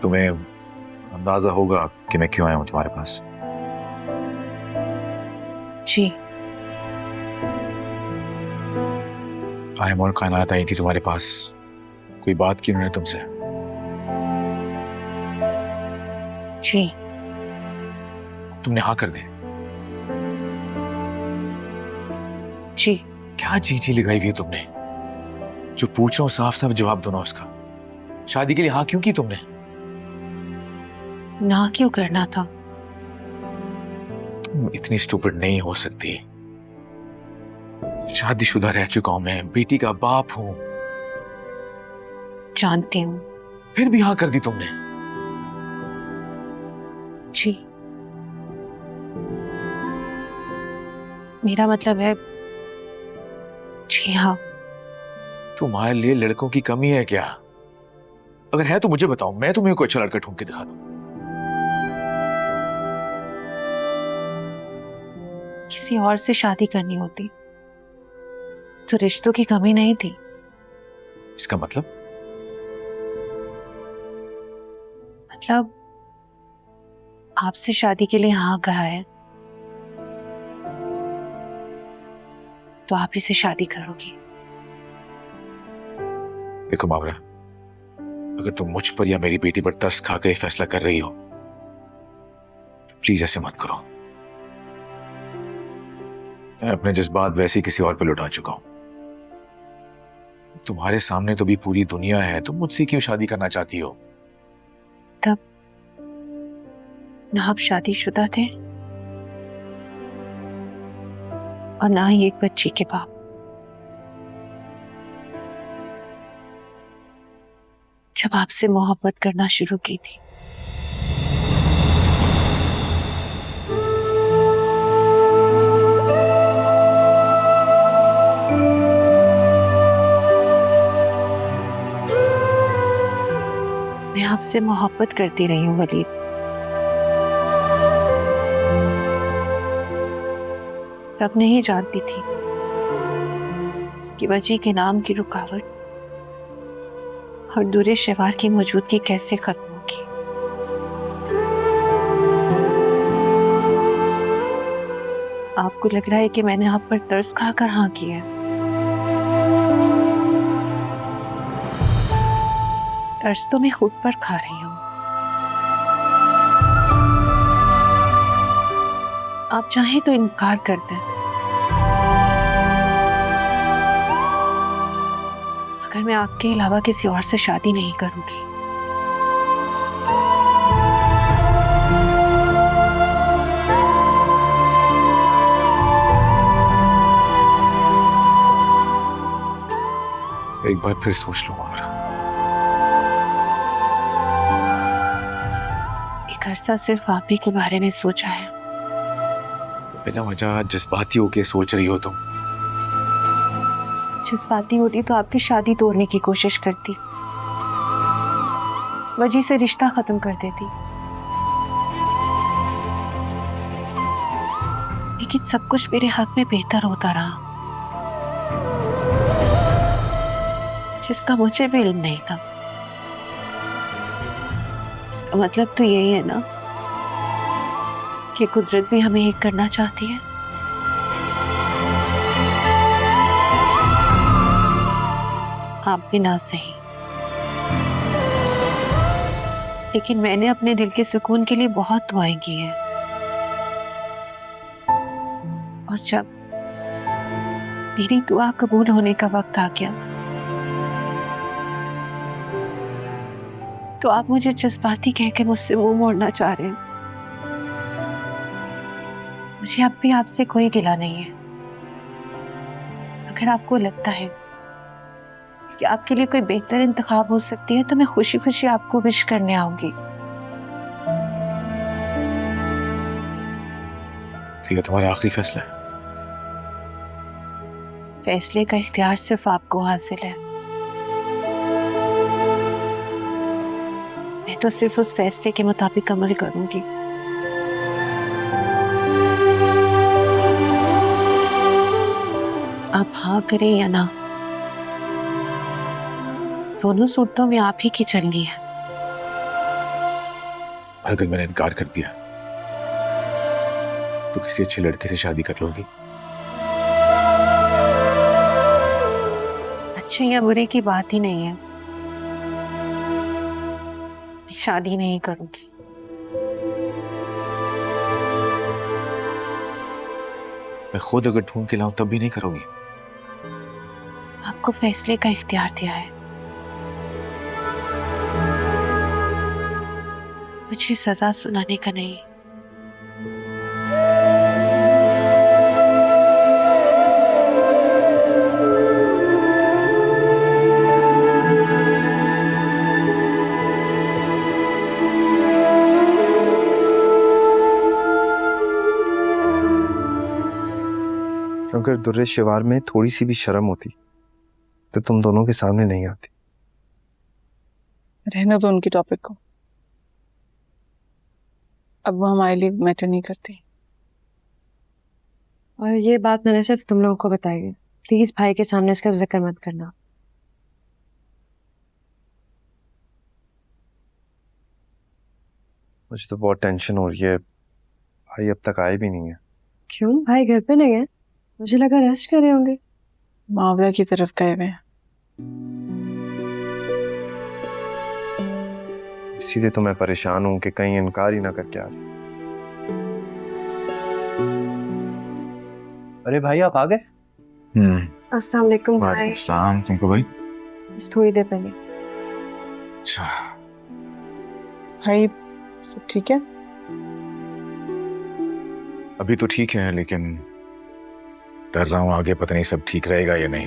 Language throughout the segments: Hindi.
तुम्हें अंदाजा होगा कि मैं क्यों आया हूं तुम्हारे पास। जी। आयम और कायनात आई थी तुम्हारे पास, कोई बात की उन्होंने तुमसे? जी। तुमने हाँ कर दी? जी। क्या चीची लगाई हुई है तुमने? जो पूछ रहा हूं साफ साफ जवाब दो ना उसका। शादी के लिए हाँ क्यों की तुमने? ना क्यों करना था? तुम इतनी स्टूपिड नहीं हो सकती। शादीशुदा रह चुका हूं मैं, बेटी का बाप हूं। जानती हूँ। फिर भी हाँ कर दी तुमने? जी। मेरा मतलब है जी हाँ। तुम्हारे लिए लड़कों की कमी है क्या? अगर है तो मुझे बताओ, मैं तुम्हें कोई अच्छा लड़का ढूंढ के दिखा दूं। किसी और से शादी करनी होती तो रिश्तों की कमी नहीं थी। इसका मतलब? मतलब आपसे शादी के लिए हाँ कहा है तो आप ही से शादी करोगी। देखो मावरा, अगर तुम मुझ पर या मेरी बेटी पर तरस खा के फैसला कर रही हो तो प्लीज ऐसे मत करो। मैं अपने जज्बात वैसे ही किसी और पे लुटा चुका हूं। तुम्हारे सामने तो भी पूरी दुनिया है, तुम मुझसे क्यों शादी करना चाहती हो? तब ना आप शादीशुदा थे और ना ही एक बच्ची के बाप। जब आपसे मोहब्बत करना शुरू की थी मैं आपसे मोहब्बत करती रही हूँ वलीद। तब नहीं जानती थी कि वजी के नाम की रुकावट और दूरे शिवार की मौजूदगी कैसे खत्म होगी। आपको लग रहा है कि मैंने आप पर तरस खाकर हाँ किया है। तरस तो मैं खुद पर खा रही हूँ। आप चाहें तो इनकार कर दें, अगर मैं आपके अलावा किसी और से शादी नहीं करूंगी। एक बार फिर सोच लो मावरा। एक अरसा सिर्फ आप ही के बारे में सोचा है। बिना वजह जज्बाती होके सोच रही हो तुम। जज्बाती होती तो आपकी शादी तोड़ने की कोशिश करती, वजी से रिश्ता खत्म कर देती। लेकिन सब कुछ मेरे हक में बेहतर होता रहा, जिसका मुझे भी इल्म नहीं था। इसका मतलब तो यही है ना कि कुदरत भी हमें एक करना चाहती है। आप भी ना सही, लेकिन मैंने अपने दिल के सुकून के लिए बहुत दुआएं की हैं। और जब मेरी दुआ कबूल होने का वक्त आ गया तो आप मुझे जज्बाती कह के मुझसे मुंह मोड़ना चाह रहे हैं। मुझे अब भी आपसे कोई गिला नहीं है। अगर आपको लगता है कि आपके लिए कोई बेहतर इंतखाब हो सकती है तो मैं खुशी खुशी आपको विश करने आऊंगी। तो ये तुम्हारा आखिरी फैसला है? फैसले का इख्तियार सिर्फ आपको हासिल है। मैं तो सिर्फ उस फैसले के मुताबिक अमल करूंगी। आप हाँ करें या ना, दोनों सूरतों में आप ही की चलनी है। और अगर मैंने इनकार कर दिया तो किसी अच्छे लड़के से शादी कर लोगी? अच्छे या बुरे की बात ही नहीं है, मैं शादी नहीं करूंगी। मैं खुद अगर ढूंढ के लाऊं तब भी नहीं करोगी? आपको फैसले का इख्तियार दिया है, मुझे सजा सुनाने का नहीं। अगर दुर्रे शिवार में थोड़ी सी भी शर्म होती तो तुम दोनों के सामने नहीं आती। रहने दो उनकी टॉपिक को, अब वो हमारे लिए मैटर नहीं करती। और ये बात मैंने सिर्फ तुम लोगों को बताई है, प्लीज भाई के सामने इसका जिक्र मत करना। मुझे तो बहुत टेंशन हो रही है, भाई अब तक आए भी नहीं है। क्यों, भाई घर पे नहीं है? मुझे लगा रेस्ट कर रहे होंगे। मुहावरा की तरफ गए हुए हैं। इसीलिए तो मैं परेशान हूं कि कहीं इनकार ही ना करके आ जाए। अरे भाई आप आ गए? अस्सलाम वालेकुम भाई। वालेकुम सलाम। तुमको भाई? बस थोड़ी देर पहले। अच्छा, भाई सब ठीक है? अभी तो ठीक है, लेकिन डर रहा हूं आगे पता नहीं सब ठीक रहेगा या नहीं।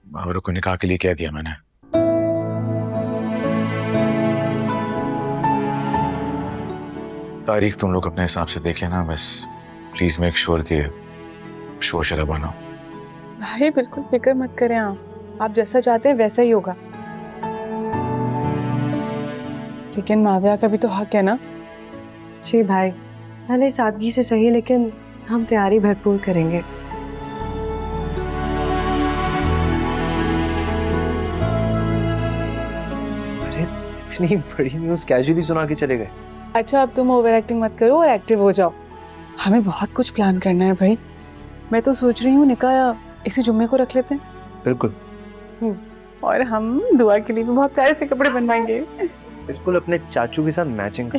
मुहावरों को निकाह के लिए कह दिया मैंने। तारीख तुम लोग अपने हिसाब से देख लेना, बस प्लीज मेक श्योर के शोर शराबा ना हो। भाई बिल्कुल फिक्र मत करें, आप जैसा चाहते हैं वैसा ही होगा। लेकिन माविया का भी तो हक है ना। जी भाई, भले सादगी से सही, लेकिन हम तैयारी भरपूर करेंगे। अरे इतनी बड़ी न्यूज़ कैजुअली सुना के चले गए। अच्छा अब तुम ओवर एक्टिंग मत करो और एक्टिव हो जाओ। हमें बहुत कुछ प्लान करना है भाई। मैं तो सोच रही हूँ निकाह इसी जुम्मे को रख लेते हैं। बिल्कुल। और हम दुआ के लिए भी बहुत प्यारे से कपड़े बनवाएंगे। बिल्कुल अपने चाचू के साथ मैचिंग कर।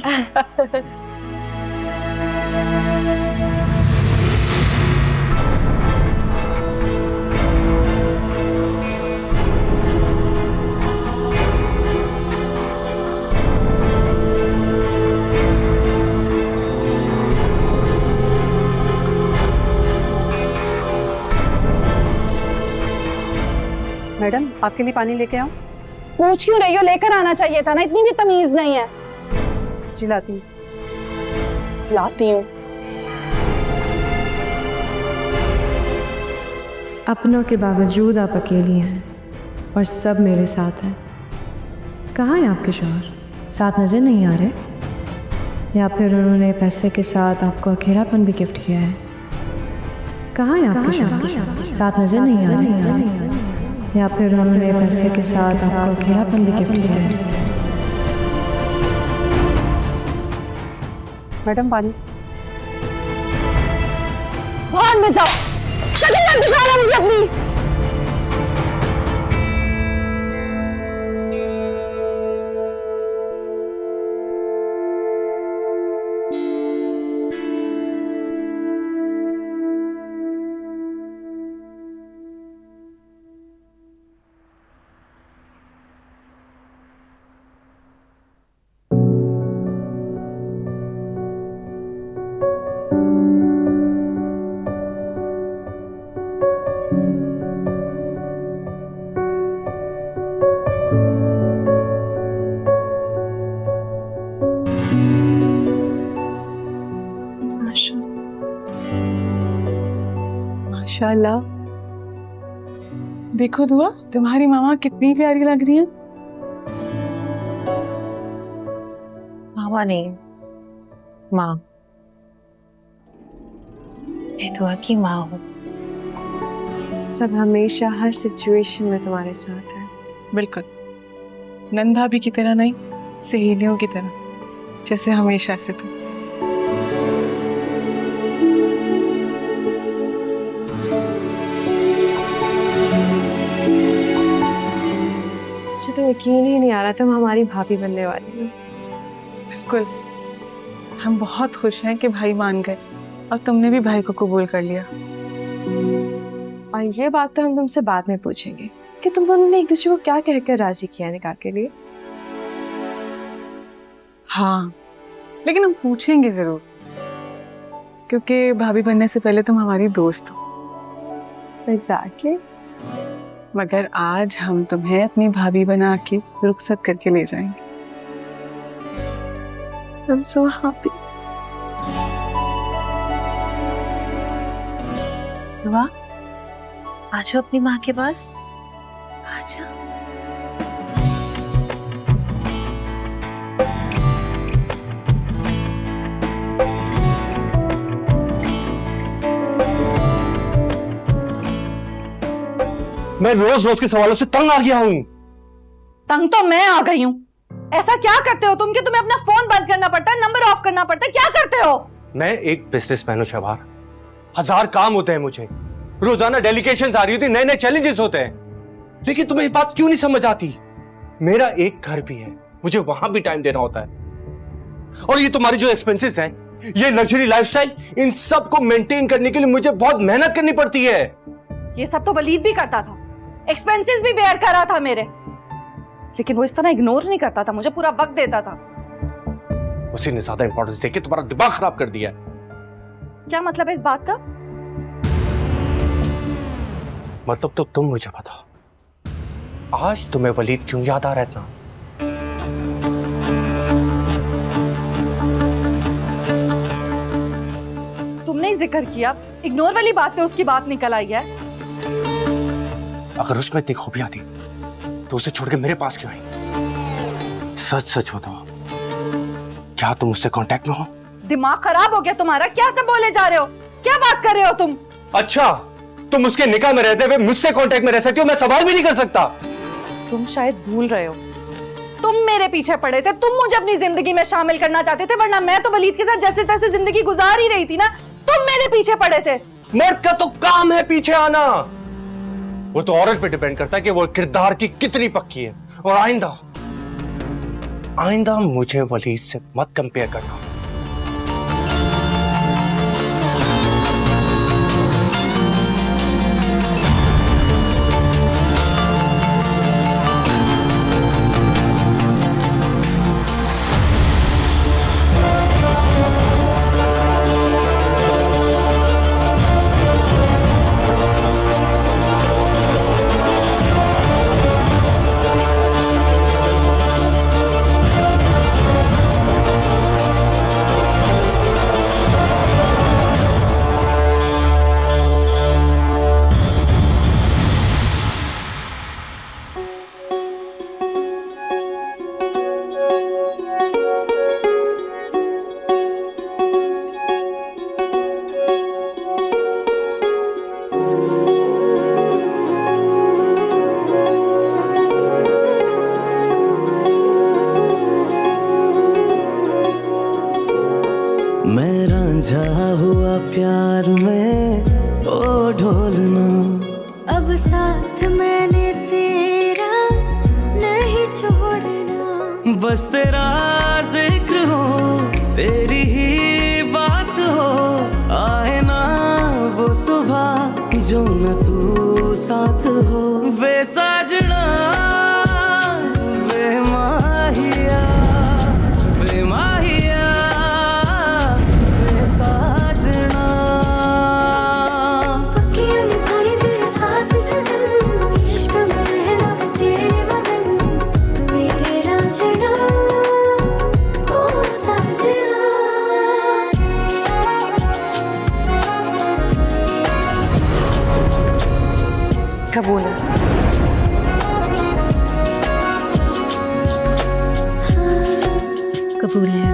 मैडम आपके लिए पानी लेके आओ। पूछ क्यों रही हो? लेकर आना चाहिए था ना, इतनी भी तमीज नहीं है। चिल्लाती हूँ। लाती हूँ। अपनों के बावजूद आप अकेली हैं और सब मेरे साथ हैं। कहाँ हैं आपके शौहर? साथ नजर नहीं आ रहे? या फिर उन्होंने पैसे के साथ आपको अकेलापन भी गिफ्ट किया है? कहाँ हैं आपके शौहर? साथ नजर नहीं आ रहे? या फिर उन्होंने पैसे के साथ आपको अकेलापन भी गिफ्ट किया है? मैडम पानी। भाड़ में जाओ, शक्ल मत दिखाना मुझे अपनी। माशाल्लाह, देखो दुआ, तुम्हारी मामा कितनी प्यारी लग रही है। मामा नहीं, माँ। मैं दुआ की माँ हूँ। सब हमेशा हर सिचुएशन में तुम्हारे साथ है। बिल्कुल, नंद भाभी की तरह नहीं, सहेलियों की तरह, जैसे हमेशा से तुम। मुझे तो यकीन ही नहीं आ रहा तुम हमारी भाभी बनने वाली हो। बिल्कुल, हम बहुत खुश हैं कि भाई मान गए और तुमने भी भाई को कबूल कर लिया। और ये बात तो हम तुमसे बाद में पूछेंगे कि तुम दोनों ने एक दूसरे को क्या कहकर राजी किया निकाह के लिए। हाँ, लेकिन हम पूछेंगे जरूर, क्योंकि भाभी बनने से पहले तुम हमारी दोस्त हो। एग्जैक्टली। मगर आज हम तुम्हें अपनी भाभी बना के रुखसत करके ले जाएंगे। I'm so happy. वाह, आ जाओ अपनी माँ के पास, आ जाओ। मैं रोज रोज के सवालों से तंग आ गया हूँ। तंग तो मैं आ गई हूँ। ऐसा क्या करते हो तुम कि तुम्हें अपना फोन बंद करना पड़ता है, नंबर ऑफ करना पड़ता है, क्या करते हो? मैं एक बिजनेसमैन हूँ शबार, 1000 काम होते हैं मुझे, रोजाना डेलीगेशंस आ रही होती, नए नए चैलेंजेस होते हैं, लेकिन तुम्हें ये बात क्यों नहीं समझ आती? मेरा एक घर भी है, मुझे वहां भी टाइम देना होता है, और ये तुम्हारी जो एक्सपेंसेस हैं, ये लग्जरी लाइफस्टाइल, इन सब को मेंटेन करने के लिए मुझे बहुत मेहनत करनी पड़ती है। ये सब तो वलीद भी करता था, एक्सपेंसेस भी बेयर कर रहा था मेरे, लेकिन वो इस तरह इग्नोर नहीं करता था, मुझे पूरा वक्त देता था। उसी ने ज्यादा इंपॉर्टेंस देके तुम्हारा दिमाग खराब कर दिया। क्या मतलब है इस बात का? मतलब तो तुम मुझे बताओ, आज तुम्हें वलीद क्यों याद आ रहा है इतना? तुमने ही जिक्र किया, इग्नोर वाली बात पे उसकी बात निकल आई है। अगर उसमें इतनी खूबियां थी तो उसे छोड़ के मेरे पास क्यों आई? सच सच बताओ, क्या तुम उससे कांटेक्ट में हो? दिमाग खराब हो गया तुम्हारा? क्या सब बोले जा रहे हो? क्या बात कर रहे हो तुम? अच्छा, तुम उसके निकाह में रहते हुए मुझसे कांटेक्ट में रह सकती हो, मैं सवाल भी नहीं कर सकता। तुम शायद भूल रहे हो, तुम मेरे पीछे पड़े थे, तुम मुझे अपनी जिंदगी में शामिल करना चाहते थे, वरना मैं तो वलीद के साथ जैसे तैसे जिंदगी गुजार ही रही थी ना। तुम मेरे पीछे पड़े थे। मर्द का तो काम है पीछे आना, वो तो औरत पे डिपेंड करता है कि वो किरदार की कितनी पक्की है। और आइंदा मुझे वलीद से मत कंपेयर करना। मैं रांझा हुआ प्यार में, ओ ढोलना अब साथ मैंने तेरा नहीं छोड़ना। बस तेरा जिक्र हो, तेरी ही बात हो, आए ना वो सुबह जो न तू साथ हो। वे साजना, वे माहिया, वे माहिया, वे साजना। पक्कियां निभाने तेरे साथ सजन, इश्क में रहना मैं तेरे बदन, मेरे रांझना ओ साजना। कबूल है। कबूल है।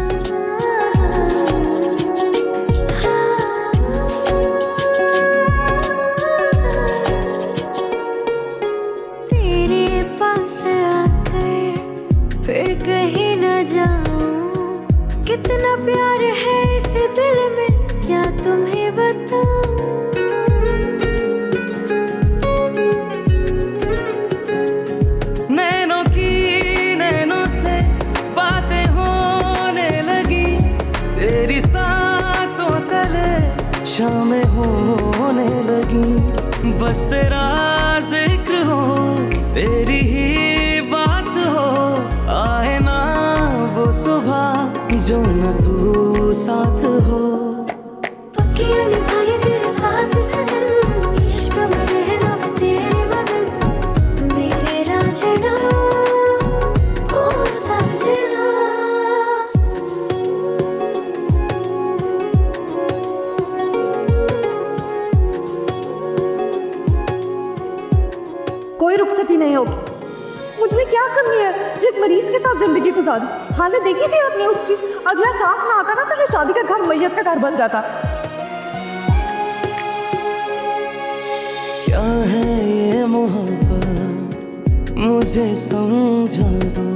शामें होने लगी, बस तेरा जिक्र हो, तेरी ही बात हो, आए ना वो सुबह जो न तू साथ हो। पक्कियां निभाने तेरे साथ सजन, इश्क में रहना मैं तेरे मगन, मेरे रांझना ओ सजना। कोई रुखसती नहीं होगी। मुझ में क्या कमी है जो एक मरीज के साथ जिंदगी गुजारी? हालत देखी थी आपने उसकी? अगला सांस ना आता ना तो ये शादी का घर मैयत का घर बन जाता। क्या है ये मोहब्बत, मुझे समझा दो,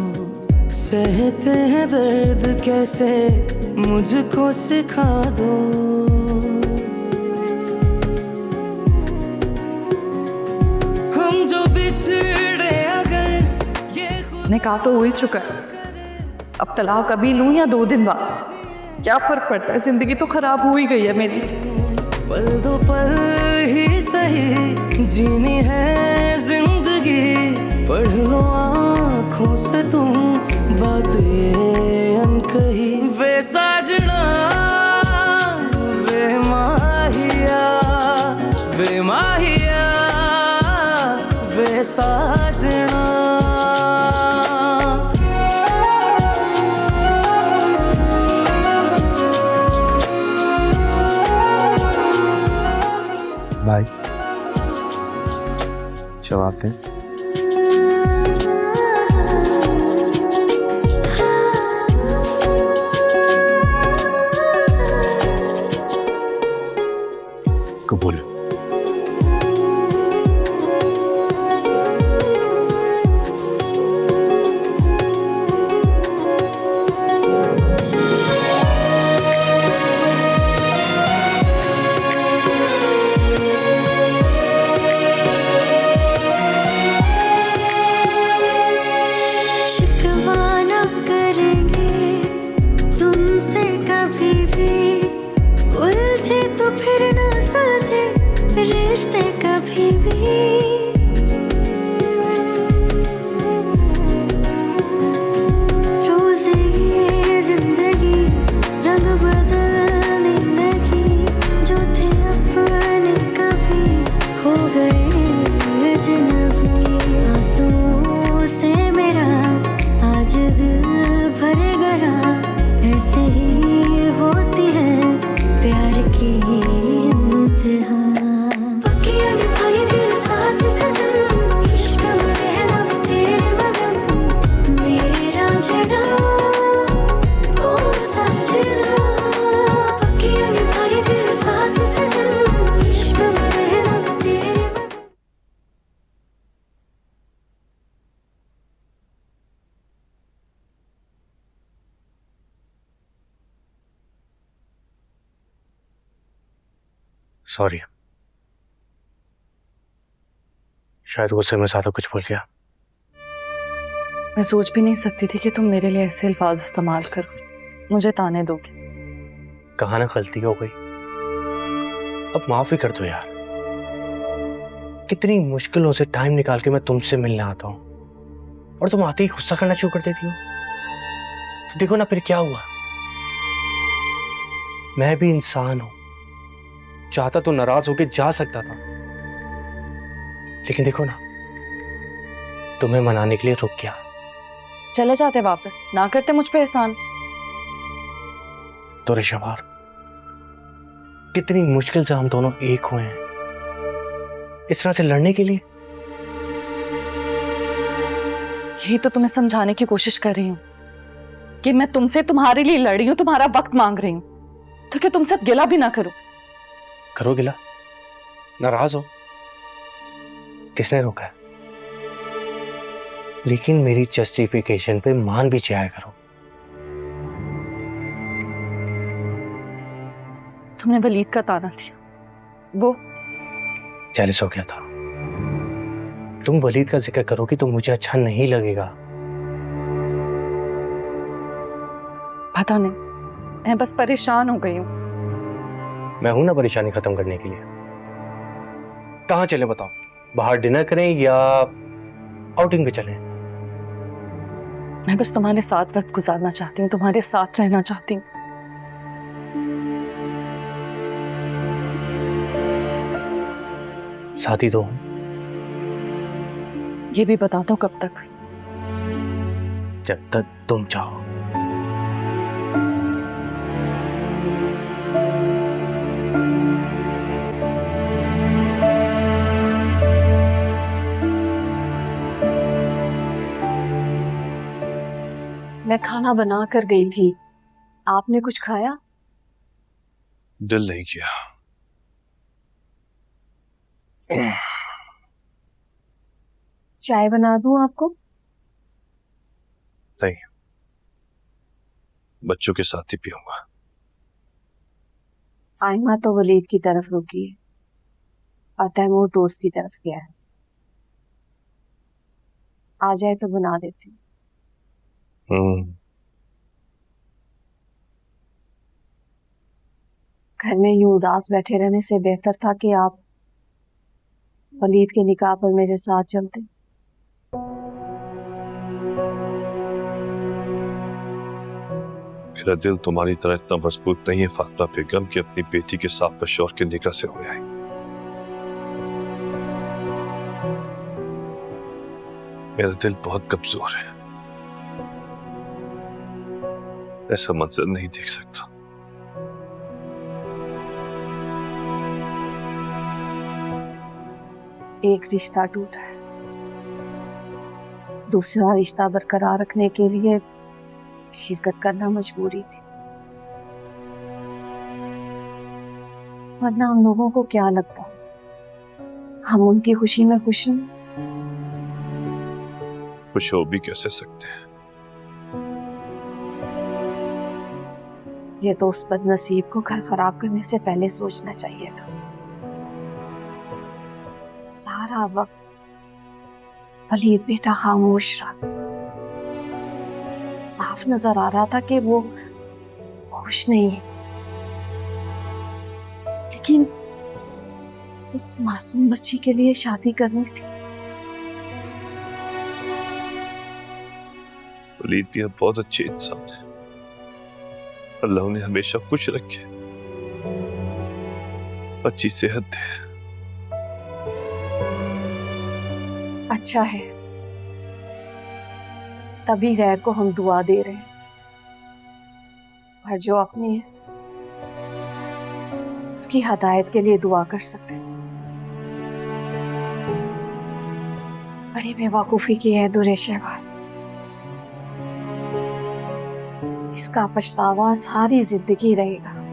सहते हैं दर्द कैसे मुझको सिखा दो। हम जो बिछड़े अगर ये निकाह तो हो ही चुका है, अब तलाक अभी लूं या 2 दिन बाद, क्या फर्क पड़ता है? जिंदगी तो खराब हो ही गई है मेरी। पल दो पल ही सही जीनी है जिंदगी, पढ़ लो आँखों से तुम बात ये अनकही। वे साजना वे माहिया, वे माहिया वे साजना। भाई जवाब दें। कबूल। शिकवा ना करेंगे तुमसे कभी भी, उलझे तो फिर ना सुलझे रिश्ते कभी भी। रोज ये जिंदगी रंग बदलने लगी, जो थे अपने कभी हो गए अजनबी। आंसुओं से मेरा आज दिल भर गया, ऐसे ही होती है प्यार की इंतहा। पक्कियां निभाने तेरे साथ सजन, इश्क में रहना मैं तेरे मगन, मेरे रांझना ओ सजना। पक्कियां निभाने तेरे साथ सजन, इश्क में रहना मैं तेरे मगन। सॉरी, शायद गुस्से में ज्यादा कुछ बोल गया। मैं सोच भी नहीं सकती थी कि तुम मेरे लिए ऐसे अल्फाज इस्तेमाल करो, मुझे ताने दोगे। कहा ना गलती हो गई, अब माफी कर दो यार। कितनी मुश्किलों से टाइम निकाल के मैं तुमसे मिलने आता हूं और तुम आते ही गुस्सा करना शुरू कर देती हो। तो देखो ना फिर क्या हुआ। मैं भी इंसान हूं, चाहता तो नाराज होके जा सकता था, लेकिन देखो ना तुम्हें मनाने के लिए रुक गया। चले जाते वापस, ना करते मुझ पे एहसान। तो रिशवार, कितनी मुश्किल से हम दोनों एक हुए हैं, इस तरह से लड़ने के लिए। यही तो तुम्हें समझाने की कोशिश कर रही हूँ कि मैं तुमसे तुम्हारे लिए लड़ रही हूँ, तुम्हारा वक्त मांग रही हूँ, तो क्या तुमसे अब गिला भी ना करो। करो गिला, नाराज हो, किसने रोका है? लेकिन मेरी जस्टिफिकेशन पे मान भी जाया करो। तुमने वलीद का ताना दिया, वो जेलस हो गया था। तुम वलीद का जिक्र करोगी तो मुझे अच्छा नहीं लगेगा। पता नहीं, मैं बस परेशान हो गई हूँ। मैं हूं ना परेशानी खत्म करने के लिए। कहाँ चले बताओ, बाहर डिनर करें या आउटिंग पे चलें? मैं बस तुम्हारे साथ वक्त गुजारना चाहती हूँ, तुम्हारे साथ रहना चाहती हूँ। साथी तो हूं। ये भी बता दो कब तक? जब तक तुम चाहो। मैं खाना बना कर गई थी, आपने कुछ खाया? दिल नहीं किया। चाय बना दूं आपको? नहीं, बच्चों के साथ ही पीऊंगा। आयमा तो वलीद की तरफ रुकी है और तैमूर दोस्त की तरफ गया है। आ जाए तो बना देती हूँ। घर में यूं उदास बैठे रहने से बेहतर था कि आप वलीद के निकाह पर मेरे साथ चलते। मेरा दिल तुम्हारी तरह इतना मजबूत नहीं है फातिमा बेगम कि अपनी बेटी के साथ शौहर के निकाह से हो जाए। मेरा दिल बहुत कमजोर है, ऐसा मंजर नहीं देख सकता। एक रिश्ता टूटा है, दूसरा रिश्ता बरकरार रखने के लिए शिरकत करना मजबूरी थी। वरना उन लोगों को क्या लगता, हम उनकी खुशी में खुश नहीं? खुश हो भी कैसे सकते हैं? ये तो उस बदनसीब को घर खराब करने से पहले सोचना चाहिए था। सारा वक्त वलीद बेटा खामोश रहा, साफ नजर आ रहा था कि वो खुश नहीं है। लेकिन उस मासूम बच्ची के लिए शादी करनी थी। वलीद भी अब बहुत अच्छे इंसान है, अल्लाह उन्हें हमेशा खुश रखे, अच्छी सेहत दे। अच्छा है, तभी गैर को हम दुआ दे रहे हैं, और जो अपनी है उसकी हदायत के लिए दुआ कर सकते हैं। बड़ी बेवकूफी की है दुरे शहबार, इसका पछतावा सारी जिंदगी रहेगा।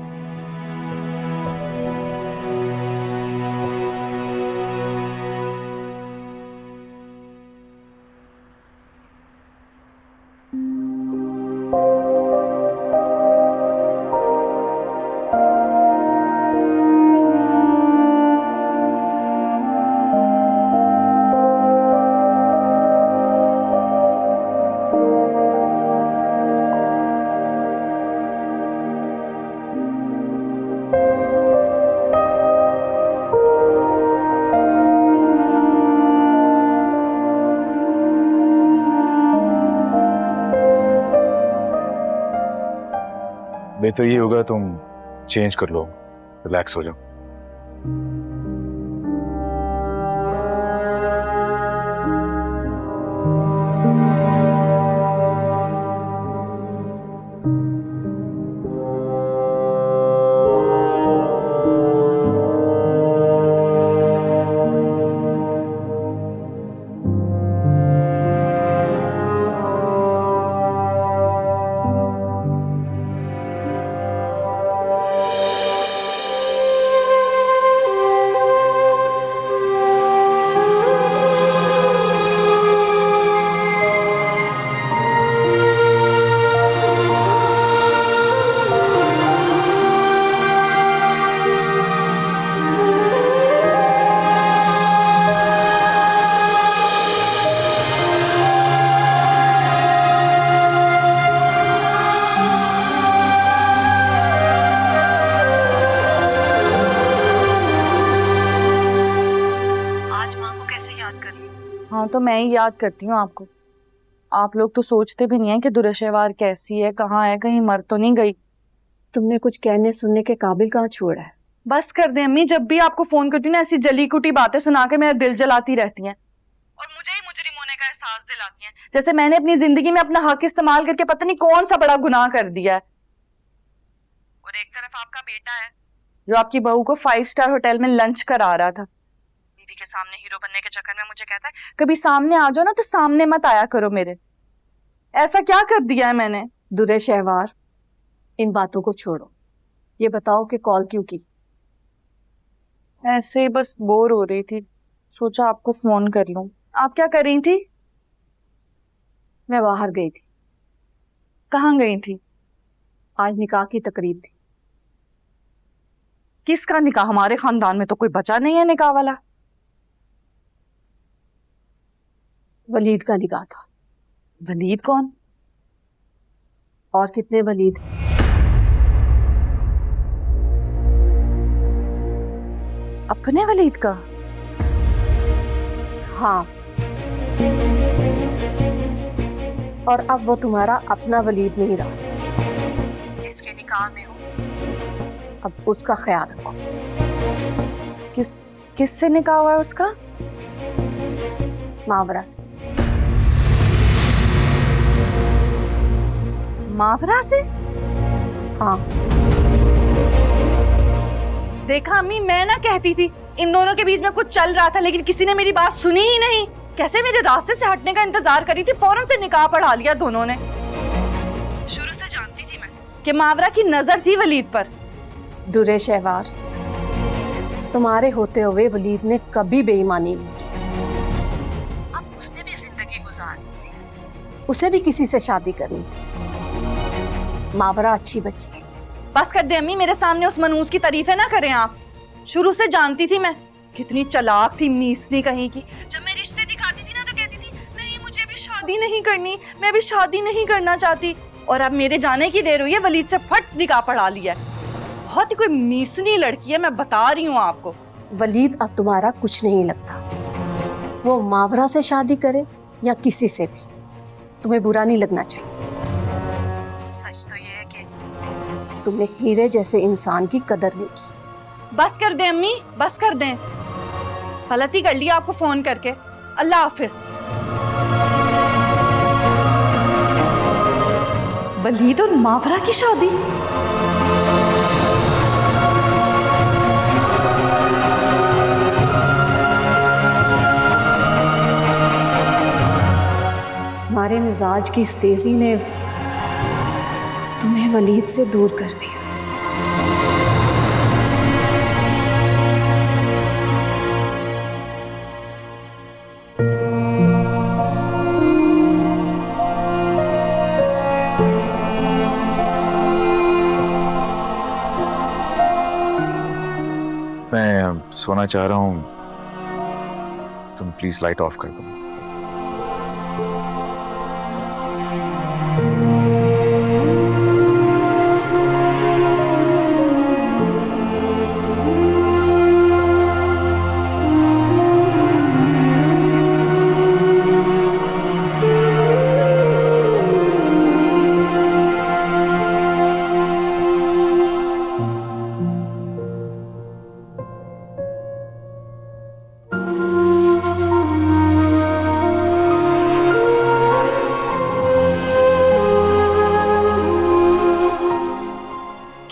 बेहतर ये होगा तुम चेंज कर लो, रिलैक्स हो जाओ। ली। हाँ तो मैं ही याद करती हूँ आपको। आप लोग तो सोचते भी नहीं है कि दुरेशेवार कैसी है, कहाँ है, कहीं मर तो नहीं गई। तुमने कुछ कहने सुनने के काबिल कहाँ छोड़ा है? बस कर दे अम्मी, जब भी आपको फोन करती हूँ ना ऐसी जली कुटी बातें सुना के मेरा दिल जलाती रहती हैं और मुझे ही मुजरिम होने का एहसास दिलाती हैं, जैसे मैंने अपनी जिंदगी में अपना हक इस्तेमाल करके पता नहीं कौन सा बड़ा गुनाह कर दिया है। और एक तरफ आपका बेटा है जो आपकी बहू को 5 स्टार होटल में लंच करा रहा था, बीवी के सामने हीरो बनने के चक्कर में मुझे कहता है कभी सामने आ जाओ ना तो सामने मत आया करो मेरे। ऐसा क्या कर दिया है मैंने? दुरे शहवार, इन बातों को छोड़ो, ये बताओ कि कॉल क्यों की? ऐसे ही बस बोर हो रही थी, सोचा आपको फोन कर लूं। आप क्या कर रही थी? मैं बाहर गई थी। कहाँ गई थी? आज निकाह की तकरीब थी। किसका निकाह? हमारे खानदान में तो कोई बचा नहीं है निकाह वाला। वलीद का निकाह था। वलीद कौन? और कितने वलीद? अपने वलीद का? हाँ, और अब वो तुम्हारा अपना वलीद नहीं रहा जिसके निकाह में हो। अब उसका ख्याल रखो। किससे निकाह हुआ है उसका? मावरा से। मावरा से? हाँ। देखा अम्मी, मैं ना कहती थी इन दोनों के बीच में कुछ चल रहा था, लेकिन किसी ने मेरी बात सुनी ही नहीं। कैसे मेरे रास्ते से हटने का इंतजार करी थी, फौरन से निकाह पढ़ा लिया दोनों ने। शुरू से जानती थी मैं कि मावरा की नजर थी वलीद पर। दुरे शहवार, तुम्हारे होते हुए वलीद ने कभी बेईमानी नहीं की। अब उसने भी जिंदगी गुजारनी थी, उसे भी किसी से शादी करनी थी। मावरा अच्छी बच्ची है। बस कर दे अम्मी, मेरे सामने उस मनूस की तारीफें ना करें आप। शुरू से जानती थी मैं कितनी चालाक थी, मीसनी कहीं की। जब मैं रिश्ते दिखाती थी ना तो कहती थी नहीं मुझे अभी शादी नहीं करनी, मैं अभी शादी नहीं करना चाहती। और अब मेरे जाने की देर हुई है, वलीद से फट निकाह पढ़ा लिया है। बहुत ही कोई मीसनी लड़की है, मैं बता रही हूँ आपको। वलीद अब तुम्हारा कुछ नहीं लगता। वो मावरा से शादी करे या किसी से भी, तुम्हें बुरा नहीं लगना चाहिए। सच तो ये है कि तुमने हीरे जैसे इंसान की कदर नहीं की। बस कर दे अम्मी, बस कर दें। गलती कर लिया आपको फोन करके। अल्लाह हाफिज। वलीद और मावरा की शादी? हमारे मिजाज की इस तेजी ने तुम्हें वलीद से दूर कर दिया। मैं सोना चाह रहा हूँ, तुम प्लीज लाइट ऑफ कर दो।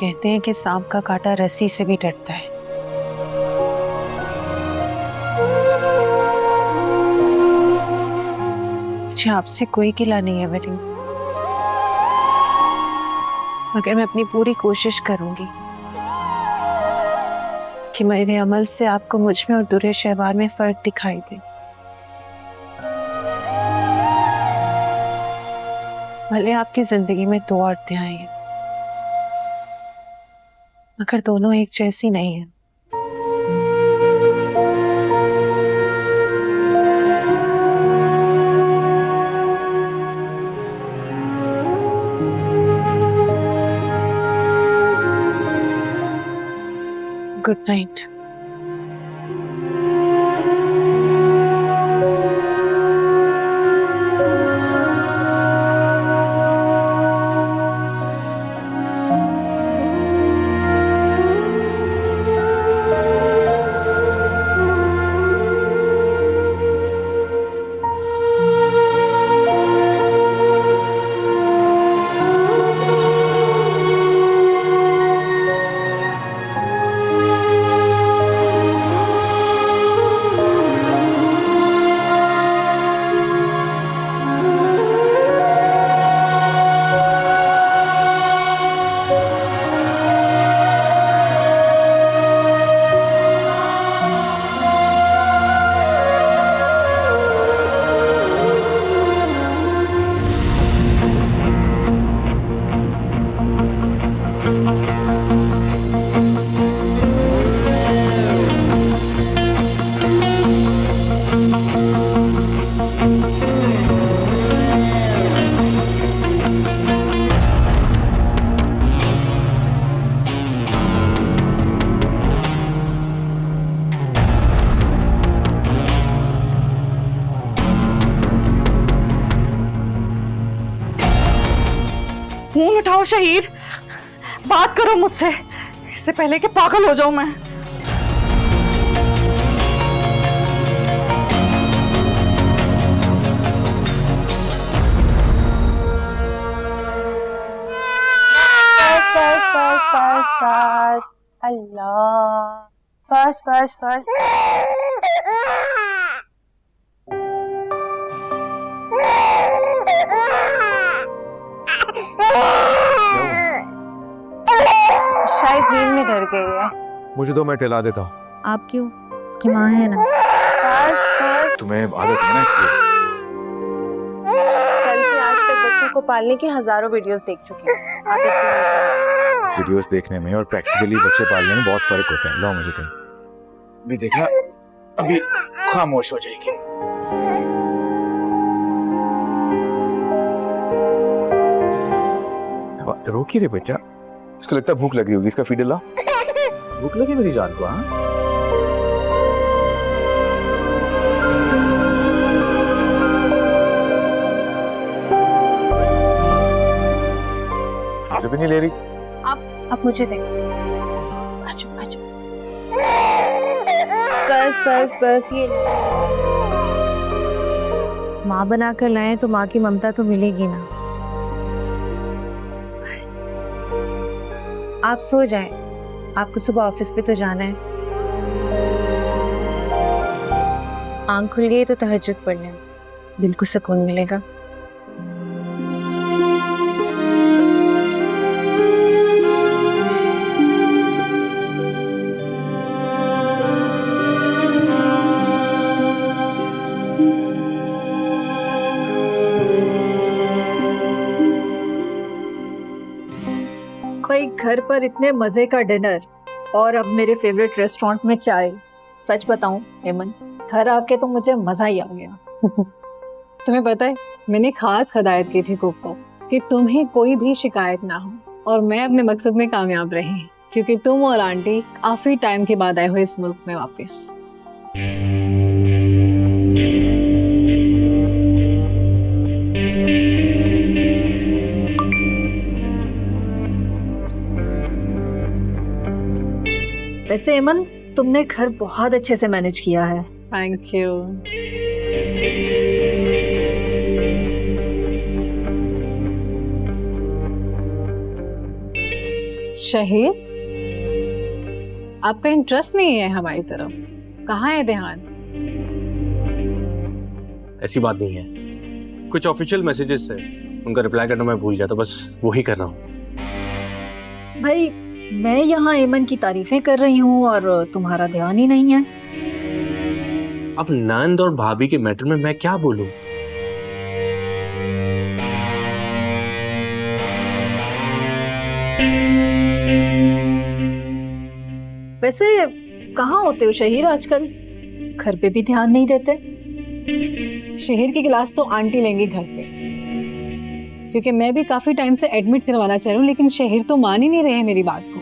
कहते हैं कि सांप का कांटा रस्सी से भी डरता है। मुझे आपसे कोई गिला नहीं है वलीद, मगर मैं अपनी पूरी कोशिश करूंगी कि मेरे अमल से आपको मुझ में और दुरे शहवार में फर्क दिखाई दे। भले आपकी जिंदगी में 2 औरतें आई हैं, मगर दोनों एक जैसी नहीं है। Good night. फोन उठाओ शहीर, बात करो मुझसे, इससे पहले कि पागल हो जाऊं मैं। बस बस बस बस, अल्लाह, बस बस बस। शायद नींद में डर गई है। मुझे दो, मैं टहला देता हूँ। आप क्यों? इसकी माँ है ना। बस बस। तुम्हें आदत है ना इसलिए। कल से आज तक बच्चों को पालने की हजारों वीडियोस देख चुकी हूँ। आदत नहीं है। वीडियोस देखने में और प्रैक्टिकली बच्चे पालने में बहुत फर्क होता है। लो मुझे तुम भी देखना, अभी खामोश हो जाएगी। रोकी रे बच्चा, इसको लगता है भूख लगी होगी, इसका फीडर ला। भूख लगी मेरी जान को? हाँ, फीडर भी नहीं ले रही। आप मुझे दें। आजो आजो। बस बस बस, ये माँ बनाकर लाए तो माँ की ममता तो मिलेगी ना। आप सो जाएं, आपको सुबह ऑफिस पे तो जाना है। आंख खुल गई तो तहज्जुद पढ़ने में बिल्कुल सुकून मिलेगा। भाई घर पर इतने मजे का डिनर और अब मेरे फेवरेट रेस्टोरेंट में चाय। सच बताऊं एमन, घर आके तो मुझे मजा ही आ गया। तुम्हें पता है, मैंने खास हदायत की थी कुक को कि तुम्हें कोई भी शिकायत ना हो, और मैं अपने मकसद में कामयाब रही, क्योंकि तुम और आंटी काफी टाइम के बाद आए हो इस मुल्क में वापस। वैसे एमन, तुमने घर बहुत अच्छे से मैनेज किया है। Thank you. शहीद, आपका इंटरेस्ट नहीं है हमारी तरफ, कहाँ है ध्यान? ऐसी बात नहीं है, कुछ ऑफिशियल मैसेजेस थे, उनका रिप्लाई करना मैं भूल गया, तो बस वो ही कर रहा हूँ। भाई मैं यहाँ एमन की तारीफें कर रही हूँ और तुम्हारा ध्यान ही नहीं है। अब नंद और भाभी के मैटर में मैं क्या बोलूं? वैसे कहाँ होते हो शहीर आजकल? घर पे भी ध्यान नहीं देते। शहीर की क्लास तो आंटी लेंगी घर पे, क्योंकि मैं भी काफी टाइम से एडमिट करवाना चाह रही हूँ, लेकिन शहीर तो मान ही नहीं रहे मेरी बात को।